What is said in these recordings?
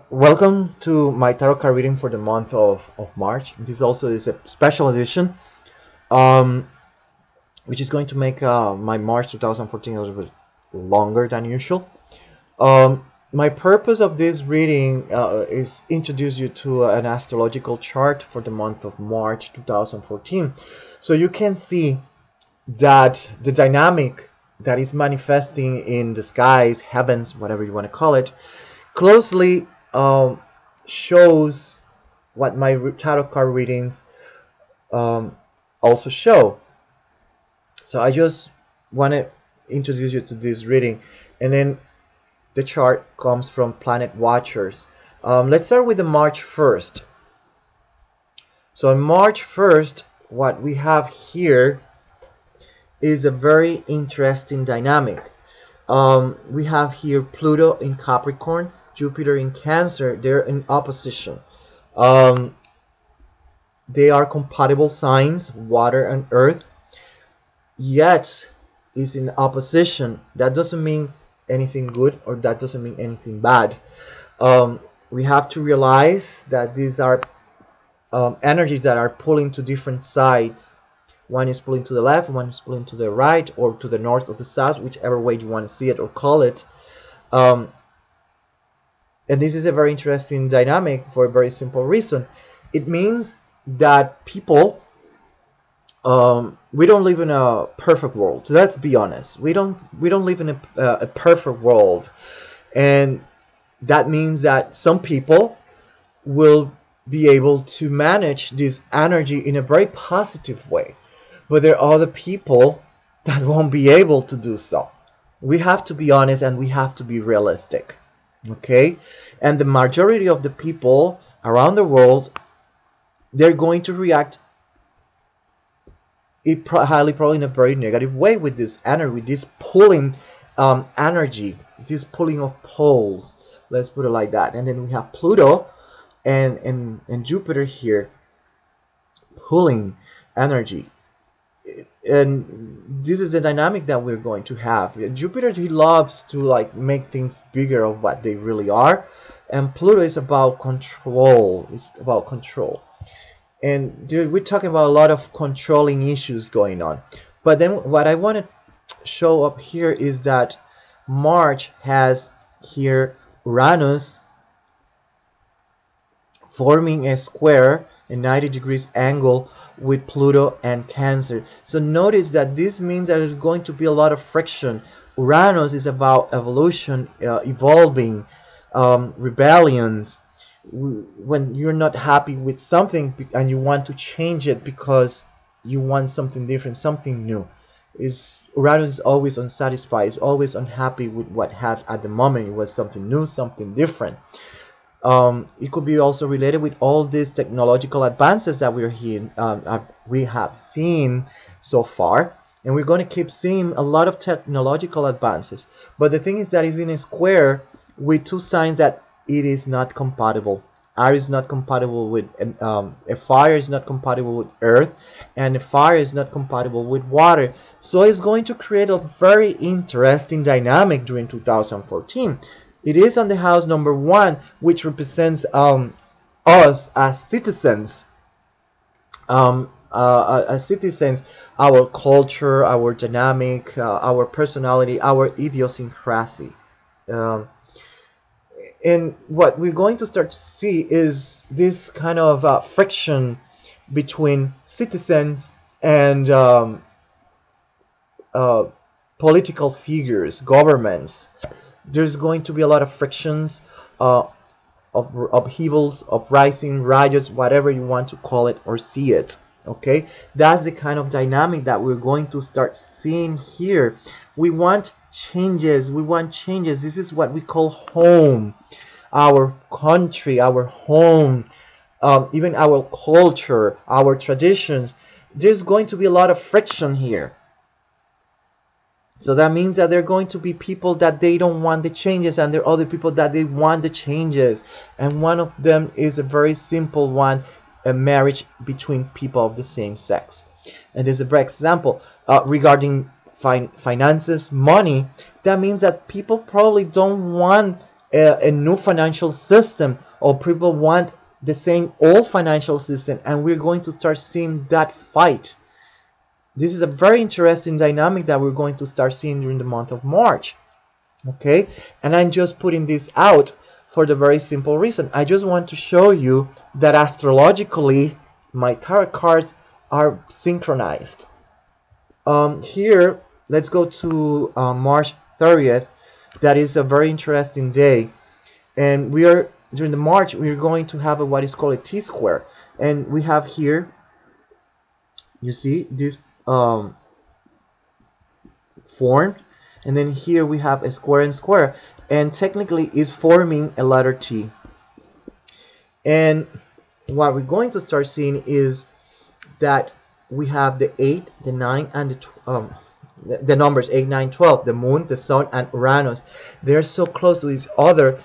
Welcome to my tarot card reading for the month of March. This also is a special edition, um, which is going to make my March 2014 a little bit longer than usual. My purpose of this reading is introduce you to an astrological chart for the month of March 2014. So you can see that the dynamic that is manifesting in the skies, heavens, whatever you want to call it, closely shows what my tarot card readings um, also show. So I just want to introduce you to this reading, and then the chart comes from Planet Watchers. Let's start with the March 1st. So on March 1st, what we have here is a very interesting dynamic. We have here Pluto in Capricorn, Jupiter in Cancer. They're in opposition. Um, they are compatible signs, water and earth, yet is in opposition. That doesn't mean anything good, or that doesn't mean anything bad. We have to realize that these are energies that are pulling to different sides. One is pulling to the left, one is pulling to the right, or to the north or the south, whichever way you want to see it or call it. Um, and this is a very interesting dynamic for a very simple reason. It means that people, we don't live in a perfect world. Let's be honest. We don't live in a perfect world, and that means that some people will be able to manage this energy in a very positive way, but there are other people that won't be able to do so. We have to be honest and we have to be realistic, okay? And the majority of the people around the world, they're going to react highly probably in a very negative way with this energy, with this pulling energy, this pulling of poles, let's put it like that. And then we have Pluto and Jupiter here pulling energy, and this is the dynamic that we're going to have. Jupiter, he loves to like make things bigger of what they really are, and Pluto is about control. It's about control, and we're talking about a lot of controlling issues going on. But then what I want to show up here is that March has here Uranus forming a square, a 90 degrees angle with Pluto and Cancer. So notice that this means that there's going to be a lot of friction. Uranus is about evolution, evolving, rebellions. When you're not happy with something and you want to change it because you want something different, something new. Uranus is always unsatisfied, is always unhappy with what has at the moment. It was something new, something different. It could be also related with all these technological advances that we have seen so far, and we're going to keep seeing a lot of technological advances. But the thing is that it's in a square with two signs that it is not compatible. Air is not compatible with a fire is not compatible with earth, and a fire is not compatible with water. So it's going to create a very interesting dynamic during 2014. It is on the house number 1, which represents us as citizens, our culture, our dynamic, our personality, our idiosyncrasy. Um, and what we're going to start to see is this kind of friction between citizens and uh, political figures, governments. There's going to be a lot of frictions, upheavals, uprising, riots, whatever you want to call it or see it. Okay, that's the kind of dynamic that we're going to start seeing here. We want changes. We want changes. This is what we call home, our country, our home, even our culture, our traditions. There's going to be a lot of friction here. So that means that there are going to be people that they don't want the changes, and there are other people that they want the changes. And one of them is a very simple one, a marriage between people of the same sex. And there's a great example regarding finances, money. That means that people probably don't want a new financial system, or people want the same old financial system, and we're going to start seeing that fight. This is a very interesting dynamic that we're going to start seeing during the month of March. Okay, and I'm just putting this out for the very simple reason. I just want to show you that astrologically my tarot cards are synchronized. Here, let's go to March 30th. That is a very interesting day, and we are during the March we're going to have what is called a T-square, and we have here, you see this formed, and then here we have a square and square, and technically is forming a letter T. And what we're going to start seeing is that we have the 8, the 9, and the numbers 8, 9, 12, the moon, the sun, and Uranus. They're so close to each other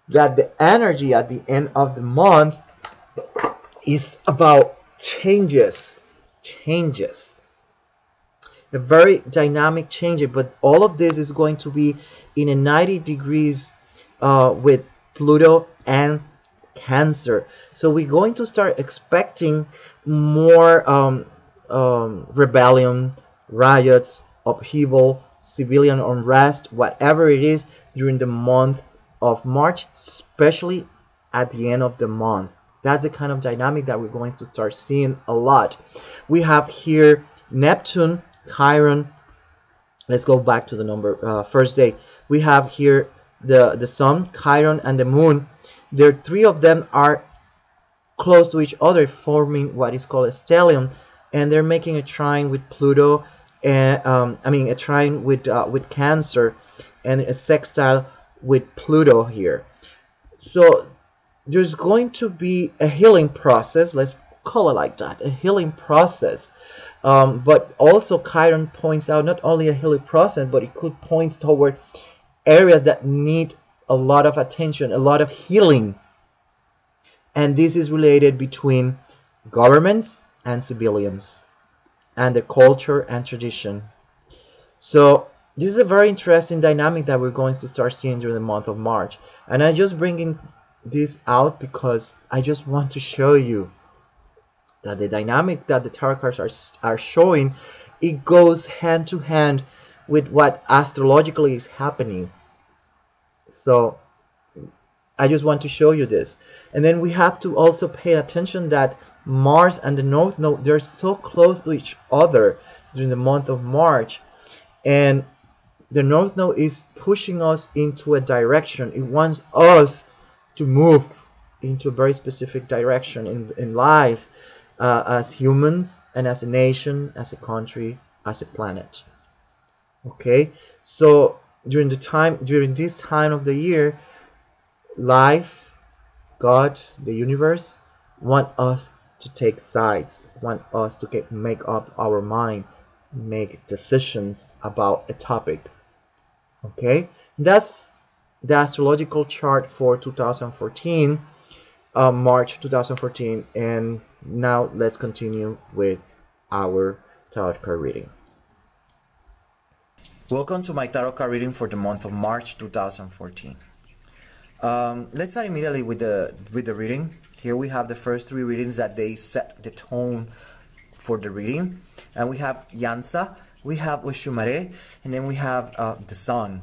that the energy at the end of the month is about changes. A very dynamic change, but all of this is going to be in a 90 degrees with Pluto and Cancer. So we're going to start expecting more rebellion, riots, upheaval, civilian unrest, whatever it is during the month of March, especially at the end of the month. That's the kind of dynamic that we're going to start seeing a lot. We have here Neptune, Chiron. Let's go back to the number first day. We have here the Sun, Chiron, and the Moon. The three of them are close to each other, forming what is called a stellium, and they're making a trine with Pluto, and a trine with Cancer, and a sextile with Pluto here. So there's going to be a healing process. Let's call it like that, a healing process. But also Chiron points out not only a healing process, but it could point toward areas that need a lot of attention, a lot of healing. And this is related between governments and civilians, and the culture and tradition. So this is a very interesting dynamic that we're going to start seeing during the month of March. And I'm just bringing this out because I just want to show you that the dynamic that the tarot cards are showing, it goes hand to hand with what astrologically is happening. So I just want to show you this. And then we have to also pay attention that Mars and the North Node, they're so close to each other during the month of March. And the North Node is pushing us into a direction. It wants us to move into a very specific direction in life, as humans, and as a nation, as a country, as a planet. Okay, so during this time of the year, life, God, the universe want us to take sides, want us to make up our mind, make decisions about a topic. Okay, that's the astrological chart for 2014, March 2014. And now let's continue with our tarot card reading. Welcome to my tarot card reading for the month of March 2014. Let's start immediately with the reading. Here we have the first three readings that they set the tone for the reading, and we have Yansa, we have Oshumare, and then we have the Sun.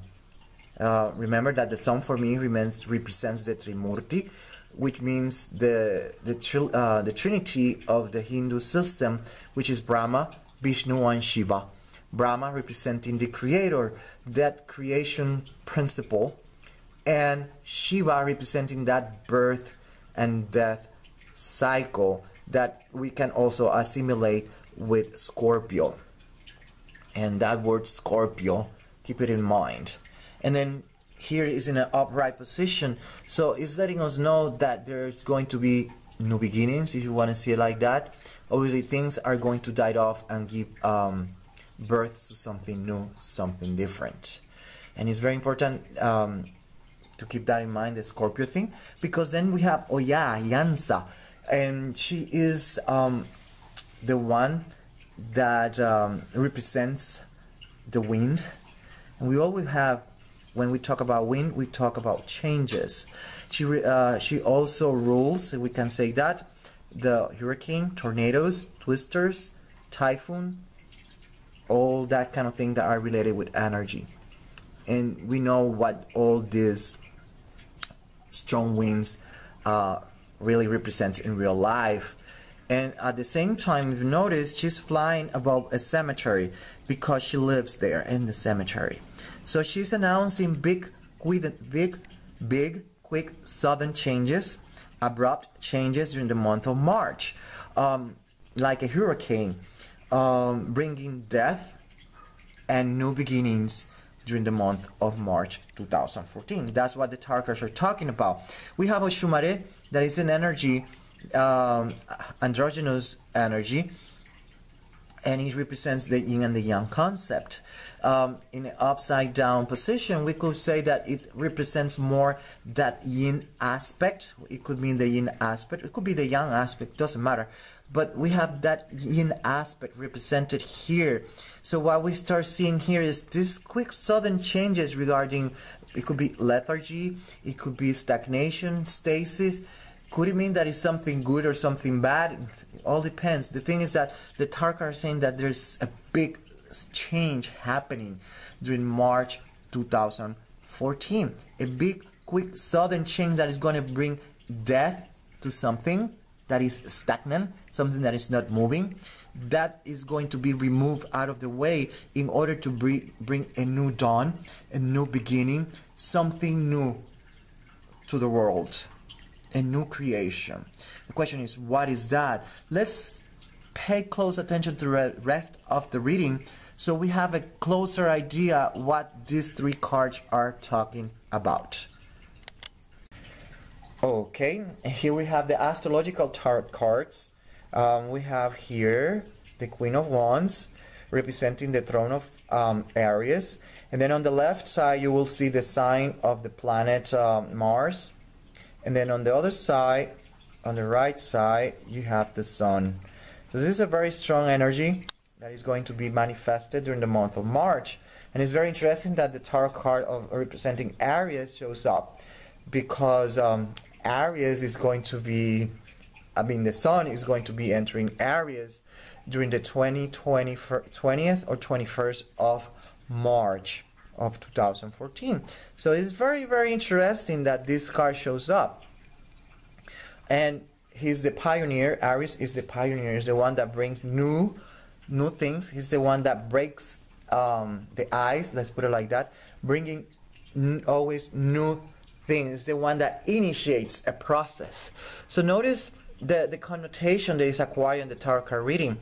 Remember that the Sun for me represents the Trimurti, which means the Trinity of the Hindu system, which is Brahma, Vishnu, and Shiva. Brahma representing the creator, that creation principle, and Shiva representing that birth and death cycle that we can also assimilate with Scorpio. And that word Scorpio, keep it in mind. And then here is in an upright position, so it's letting us know that there's going to be new beginnings, if you want to see it like that. Obviously things are going to die off and give birth to something new, something different. And it's very important to keep that in mind, the Scorpio thing, because then we have Oya, Yansa, and she is the one that represents the wind. And we always have when we talk about wind, we talk about changes. She also rules, we can say that, the hurricane, tornadoes, twisters, typhoon, all that kind of thing that are related with energy. And we know what all these strong winds really represents in real life. And at the same time, you notice she's flying above a cemetery because she lives there in the cemetery. So she's announcing big, quick, sudden changes, abrupt changes during the month of March, like a hurricane, bringing death and new beginnings during the month of March 2014. That's what the tarot cards are talking about. We have a Shumare, that is an energy, androgynous energy, and it represents the yin and the yang concept. In an upside down position, we could say that it represents more that yin aspect. It could mean the yin aspect, it could be the yang aspect, doesn't matter. But we have that yin aspect represented here. So what we start seeing here is these quick sudden changes regarding, it could be lethargy, it could be stagnation, stasis. Could it mean that it's something good or something bad? It all depends. The thing is that the tarot cards are saying that there's a big change happening during March 2014. A big, quick, sudden change that is going to bring death to something that is stagnant, something that is not moving. That is going to be removed out of the way in order to bring a new dawn, a new beginning, something new to the world, a new creation. The question is, what is that? Let's pay close attention to the rest of the reading so we have a closer idea what these three cards are talking about. Okay, here we have the astrological tarot cards. We have here the Queen of Wands representing the throne of Aries, and then on the left side you will see the sign of the planet Mars, and then on the other side, on the right side, you have the Sun. So this is a very strong energy that is going to be manifested during the month of March, and it's very interesting that the tarot card of representing Aries shows up, because Aries is going to be, the Sun is going to be entering Aries during the 20th or 21st of March of 2014. So it's very, very interesting that this card shows up. And he's the pioneer. Aries is the pioneer, is the one that brings new things. He's the one that breaks the ice, let's put it like that, bringing always new things, the one that initiates a process. So notice the connotation that is acquired in the tarot card reading.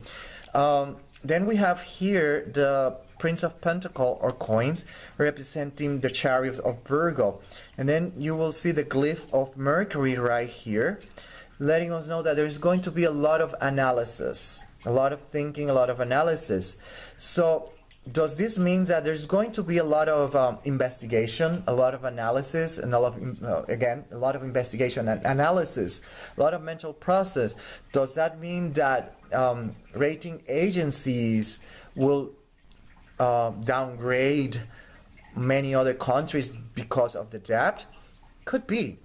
Then we have here the Prince of Pentacles or coins representing the Chariot of Virgo, and then you will see the glyph of Mercury right here, letting us know that there's going to be a lot of analysis, a lot of thinking, a lot of analysis. So does this mean that there's going to be a lot of investigation, a lot of analysis, and a lot of, again, a lot of investigation and analysis, a lot of mental process? Does that mean that rating agencies will downgrade many other countries because of the debt? Could be.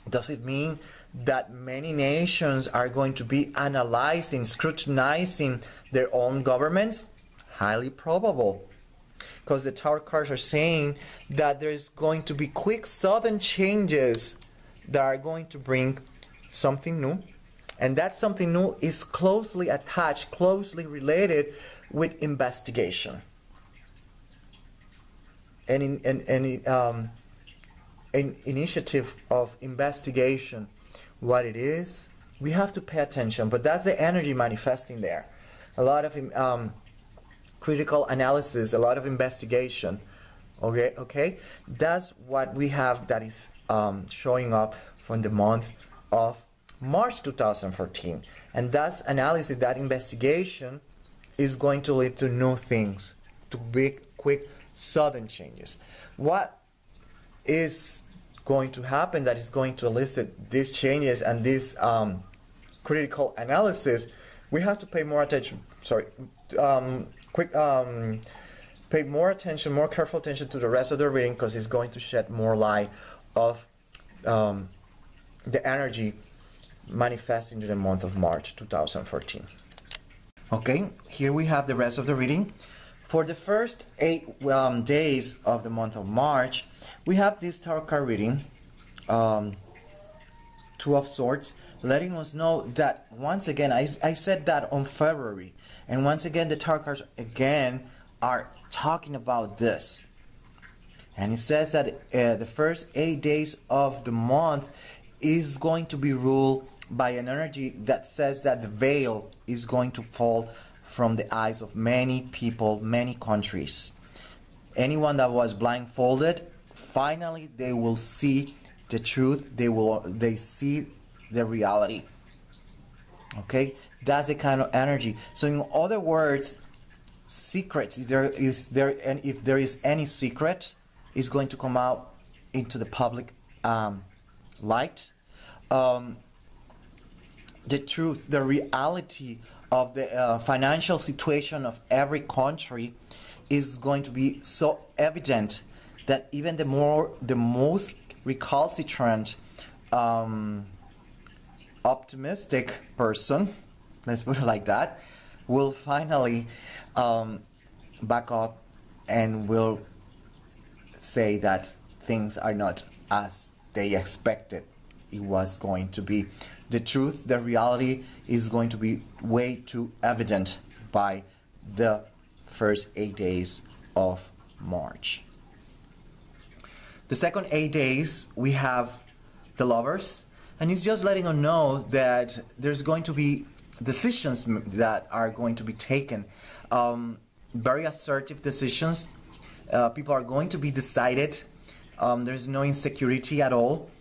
Does it mean that many nations are going to be analyzing, scrutinizing their own governments? Highly probable, because the tarot cards are saying that there's going to be quick, sudden changes that are going to bring something new, and that something new is closely attached, closely related with investigation. And an initiative of investigation, what it is, we have to pay attention. But that's the energy manifesting there. A lot of critical analysis, a lot of investigation. Okay, that's what we have that is showing up from the month of March 2014, and that's analysis, that investigation is going to lead to new things, to big, quick, sudden changes. What is going to happen that is going to elicit these changes and this critical analysis? We have to pay more attention. Pay pay more attention, more careful attention to the rest of the reading, because it's going to shed more light of the energy manifesting in the month of March 2014. Okay, here we have the rest of the reading. For the first 8 days of the month of March, we have this tarot card reading, Two of Swords, letting us know that once again, I said that on February, and once again the tarot cards again are talking about this. And it says that the first 8 days of the month is going to be ruled by an energy that says that the veil is going to fall from the eyes of many people, many countries. Anyone that was blindfolded, finally they will see the truth. They see the reality. Okay, that's the kind of energy. So in other words, secrets, if there is any secret, is going to come out into the public light. The truth, the reality of the financial situation of every country is going to be so evident that even the most recalcitrant, optimistic person, let's put it like that, will finally back up and will say that things are not as they expected it was going to be. The truth, the reality is going to be way too evident by the first 8 days of March. The second 8 days, we have the Lovers, and it's just letting us know that there's going to be decisions that are going to be taken, very assertive decisions. People are going to be decided. There's no insecurity at all.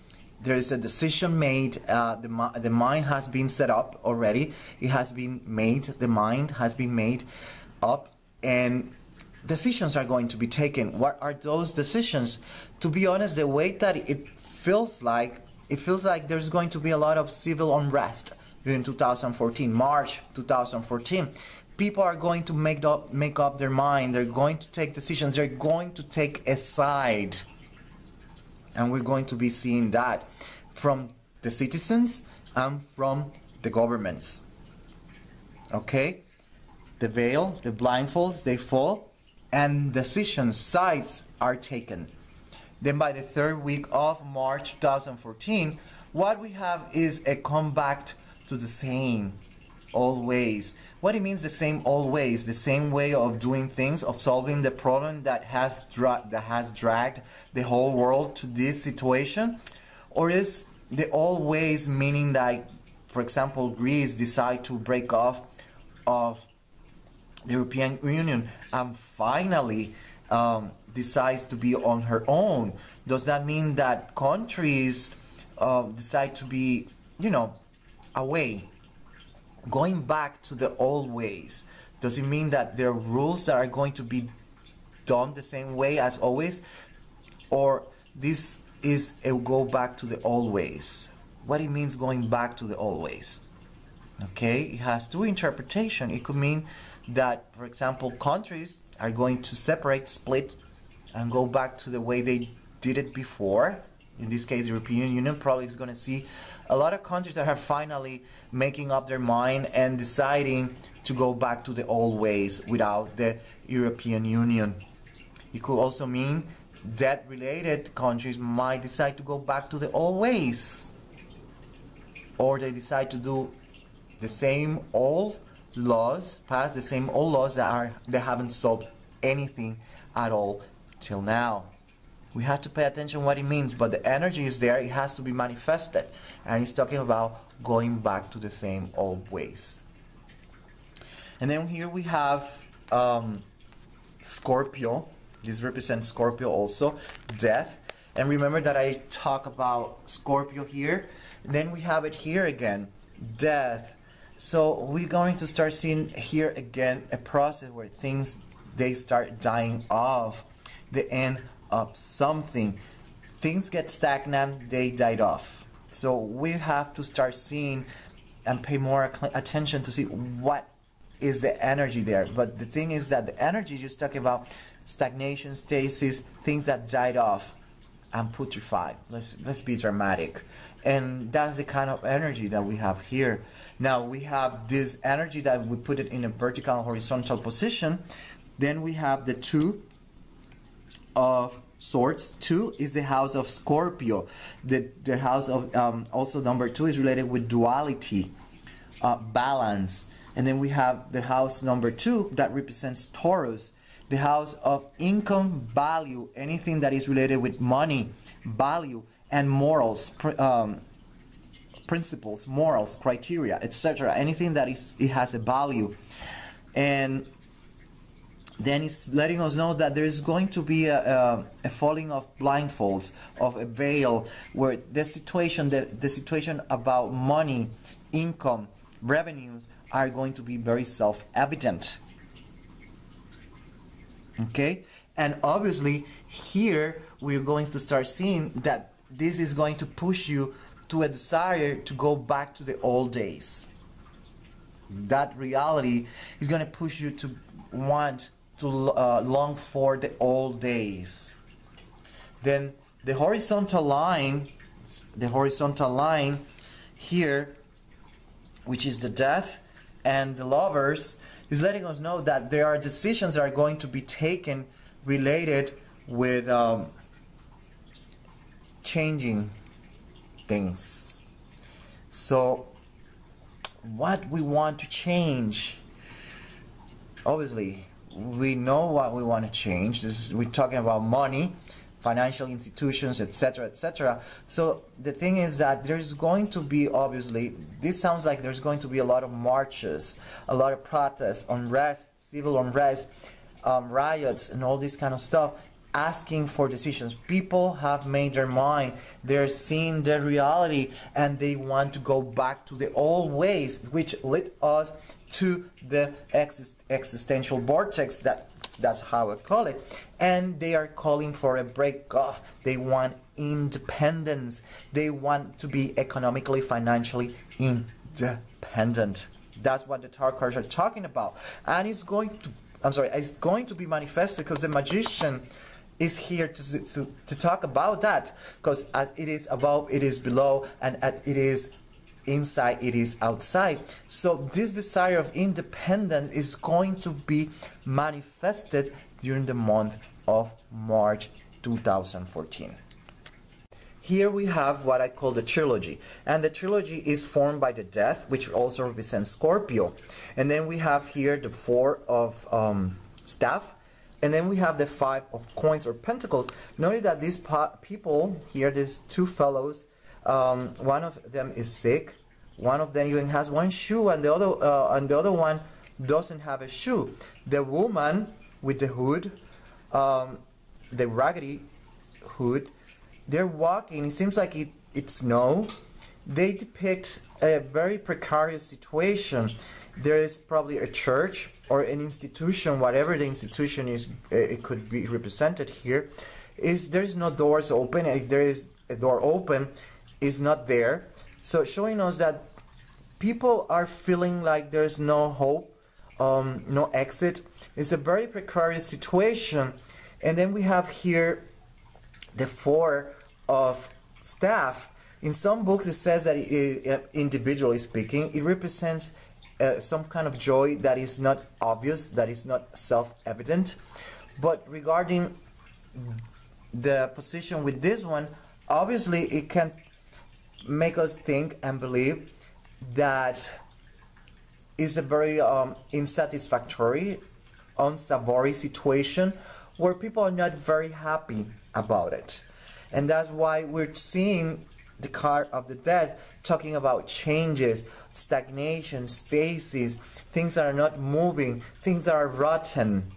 There is a decision made. The mind has been set up already. It has been made. The mind has been made up, and decisions are going to be taken. What are those decisions? To be honest, the way that it feels like there's going to be a lot of civil unrest in 2014, March 2014. People are going to make up their mind. They're going to take decisions. They're going to take a side. And we're going to be seeing that from the citizens and from the governments. Okay? The veil, the blindfolds, they fall, and decisions, sides are taken. Then by the third week of March 2014, what we have is a comeback to the same old ways. What it means, the same old ways, the same way of doing things, of solving the problem that has dragged the whole world to this situation? Or is the old ways meaning that, for example, Greece decide to break off of the European Union and finally decides to be on her own? Does that mean that countries decide to be, away, going back to the old ways? Does it mean that there are rules that are going to be done the same way as always? Or this is a go back to the old ways? What it means going back to the old ways? Okay, it has two interpretations. It could mean that, for example, countries are going to separate, split, and go back to the way they did it before. In this case, the European Union probably is going to see a lot of countries that are finally making up their mind and deciding to go back to the old ways without the European Union. It could also mean debt-related countries might decide to go back to the old ways, or they decide to do the same old laws, pass the same old laws that haven't solved anything at all till now. We have to pay attention what it means, but the energy is there. It has to be manifested, and he's talking about going back to the same old ways. And then here we have Scorpio. This represents Scorpio also, death. And remember that I talk about Scorpio here. And then we have it here again, death. So we're going to start seeing here again a process where things, they start dying off, the end of something. Things get stagnant, they died off. So we have to start seeing and pay more attention to see what is the energy there. But the thing is that the energy just talking about stagnation, stasis, things that died off and putrefied. Let's be dramatic. And that's the kind of energy that we have here. Now we have this energy that we put it in a vertical and horizontal position. Then we have the Two of Swords. 2 is the house of Scorpio. The house of also number 2 is related with duality, balance. And then we have the house number 2 that represents Taurus, the house of income, value, anything that is related with money, value, and morals, principles, morals, criteria, etc. Anything that it has a value. And then it's letting us know that there is going to be a falling of blindfolds, of a veil, where the situation about money, income, revenues are going to be very self-evident. Okay? And obviously here we're going to start seeing that this is going to push you to a desire to go back to the old days. That reality is going to push you to want to long for the old days. Then the horizontal line here, which is the Death and the Lovers, is letting us know that there are decisions that are going to be taken related with changing things. So what we want to change, obviously we know what we want to change. We're talking about money, financial institutions, etc., etc. So the thing is that there's going to be, obviously, this sounds like there's going to be a lot of marches, a lot of protests, unrest, civil unrest, riots, and all this kind of stuff, asking for decisions. People have made their mind. They're seeing the reality, and they want to go back to the old ways, which led us to the existential vortex. That's how I call it. And they are calling for a break off. They want independence. They want to be economically, financially independent. That's what the tarot cards are talking about. And it's going to be manifested, because the Magician is here to talk about that. Because as it is above, it is below, and as it is inside, it is outside. So this desire of independence is going to be manifested during the month of March 2014. Here we have what I call the trilogy, and the trilogy is formed by the Death, which also represents Scorpio, and then we have here the Four of Staff, and then we have the Five of Coins or Pentacles. Notice that these people here, these two fellows, one of them is sick, one of them even has one shoe, and the other one doesn't have a shoe. The woman with the hood, the raggedy hood, they're walking. It seems like it's snow. They depict a very precarious situation. There is probably a church or an institution, whatever the institution is, it could be represented here. There's no doors open. If there is a door open, is not there. So showing us that people are feeling like there's no hope, no exit. It's a very precarious situation. And then we have here the Four of Staff. In some books it says that individually speaking, it represents some kind of joy that is not obvious, that is not self-evident. But regarding the position with this one, obviously it can make us think and believe that it's a very unsatisfactory, unsavory situation where people are not very happy about it. And that's why we're seeing the card of the Death talking about changes, stagnation, stasis, things that are not moving, things that are rotten,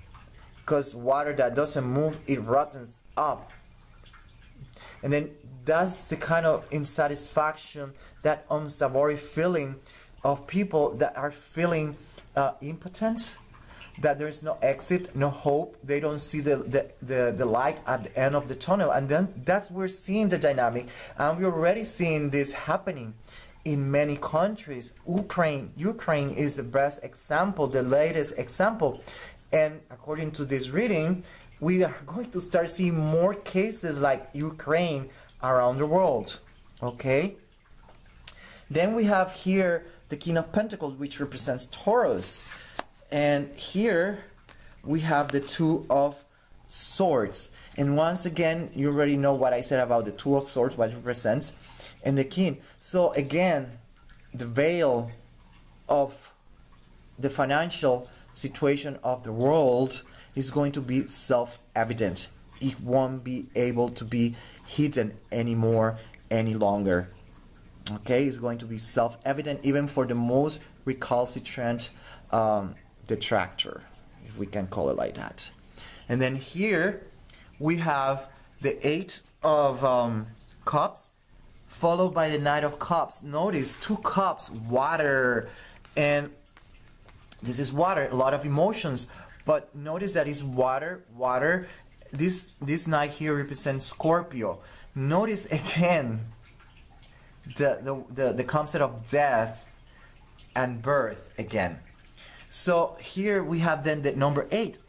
because water that doesn't move, it rottens up. And then that's the kind of insatisfaction, that unsavory feeling of people that are feeling impotent, that there is no exit, no hope. They don't see the light at the end of the tunnel. And then that's where we're seeing the dynamic, and we're already seeing this happening in many countries. Ukraine is the best example, the latest example. And according to this reading, we are going to start seeing more cases like Ukraine around the world. Okay? Then we have here the King of Pentacles, which represents Taurus. And here we have the Two of Swords. And once again, you already know what I said about the Two of Swords, what it represents, and the King. So again, the veil of the financial situation of the world is going to be self-evident. It won't be able to be hidden anymore, any longer. Okay, it's going to be self-evident even for the most recalcitrant detractor, if we can call it like that. And then here we have the Eight of Cups followed by the Knight of Cups. Notice two cups, water, and this is water, a lot of emotions, but notice that it's water. This knight here represents Scorpio. Notice again the concept of death and birth again. So here we have then the number 8.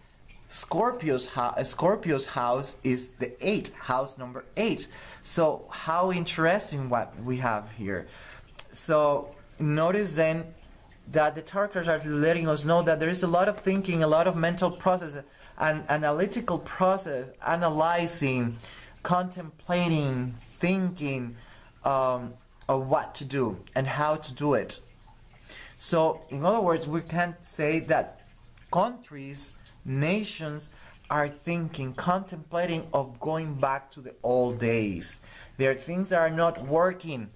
Scorpio's house is the 8th, house number 8. So how interesting what we have here. So notice then that the tarot cards are letting us know that there is a lot of thinking, a lot of mental process, an analytical process, analyzing, contemplating, thinking of what to do and how to do it. So in other words, we can say that countries, nations are thinking, contemplating of going back to the old days. There are things that are not working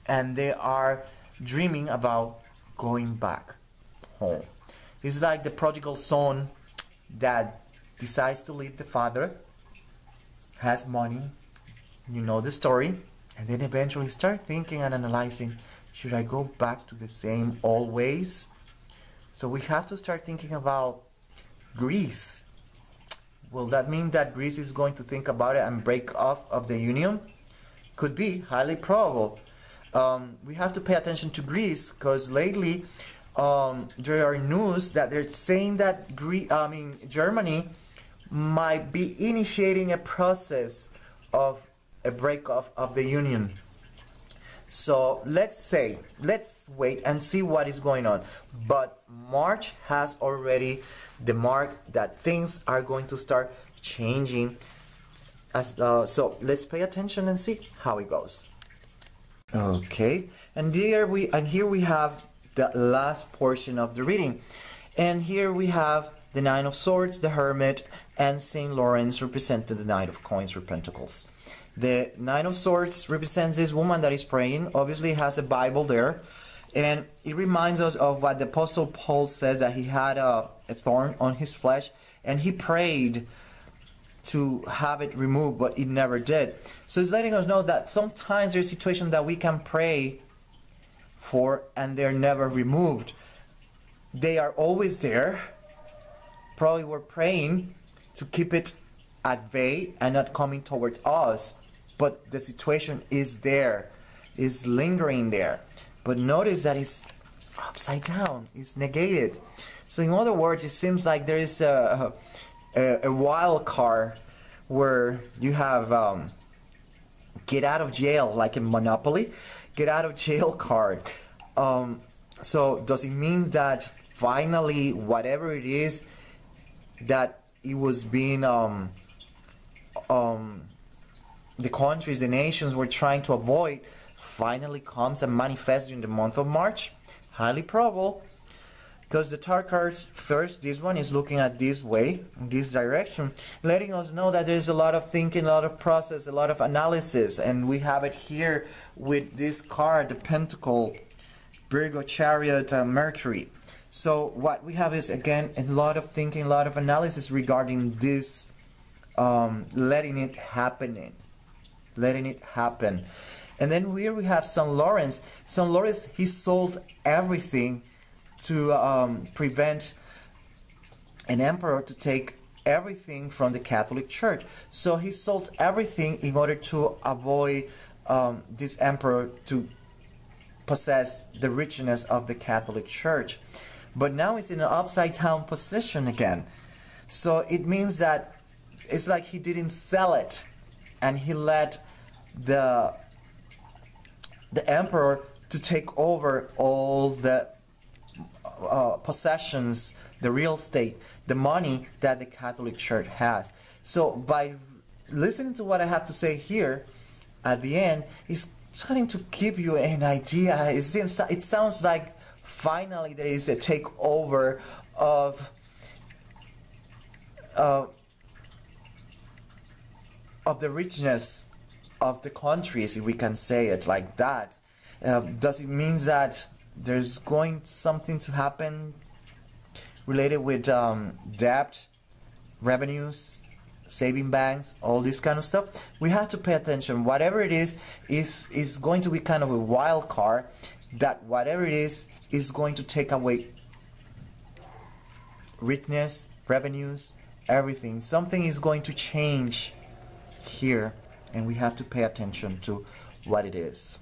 and they are dreaming about going back home. It's like the prodigal son that decides to leave the father, has money, you know the story, and then eventually start thinking and analyzing, should I go back to the same old ways? So we have to start thinking about Greece. Will that mean that Greece is going to think about it and break off of the union? Could be, highly probable. We have to pay attention to Greece because lately there are news that they're saying that Germany might be initiating a process of a break off of the union. So let's wait and see what is going on. But March has already the mark that things are going to start changing. So let's pay attention and see how it goes. Okay, and here we have the last portion of the reading, and here we have the Nine of Swords, the Hermit, and Saint Lawrence represented the Knight of Coins or Pentacles. The Nine of Swords represents this woman that is praying. Obviously has a Bible there, and it reminds us of what the Apostle Paul says, that he had a thorn on his flesh and he prayed to have it removed, but it never did. So it's letting us know that sometimes there's situations that we can pray for and they're never removed. They are always there. Probably we're praying to keep it at bay and not coming towards us, but the situation is there, is lingering there. But notice that it's upside down, it's negated. So in other words, it seems like there is a wild card where you have get out of jail, like in Monopoly, get out of jail card. So does it mean that finally whatever it is that it was being the countries, the nations were trying to avoid finally comes and manifests in the month of March? Highly probable. Because the tarot cards, first, this one is looking at this way, in this direction, letting us know that there's a lot of thinking, a lot of process, a lot of analysis. And we have it here with this card, the Pentacle, Virgo, Chariot, Mercury. So what we have is, again, a lot of thinking, a lot of analysis regarding this, letting it happen. And then here we have St. Lawrence. St. Lawrence, he sold everything to prevent an emperor to take everything from the Catholic Church. So he sold everything in order to avoid this emperor to possess the richness of the Catholic Church. But now it's in an upside down position again. So it means that it's like he didn't sell it, and he let the emperor to take over all the possessions, the real estate, the money that the Catholic Church has. So by listening to what I have to say here at the end, it's trying to give you an idea. It sounds like finally there is a takeover of the richness of the countries, if we can say it like that. Does it mean that there's going something to happen related with debt, revenues, saving banks, all this kind of stuff? We have to pay attention. Whatever it is going to be kind of a wild card, that whatever it is going to take away richness, revenues, everything. Something is going to change here, and we have to pay attention to what it is.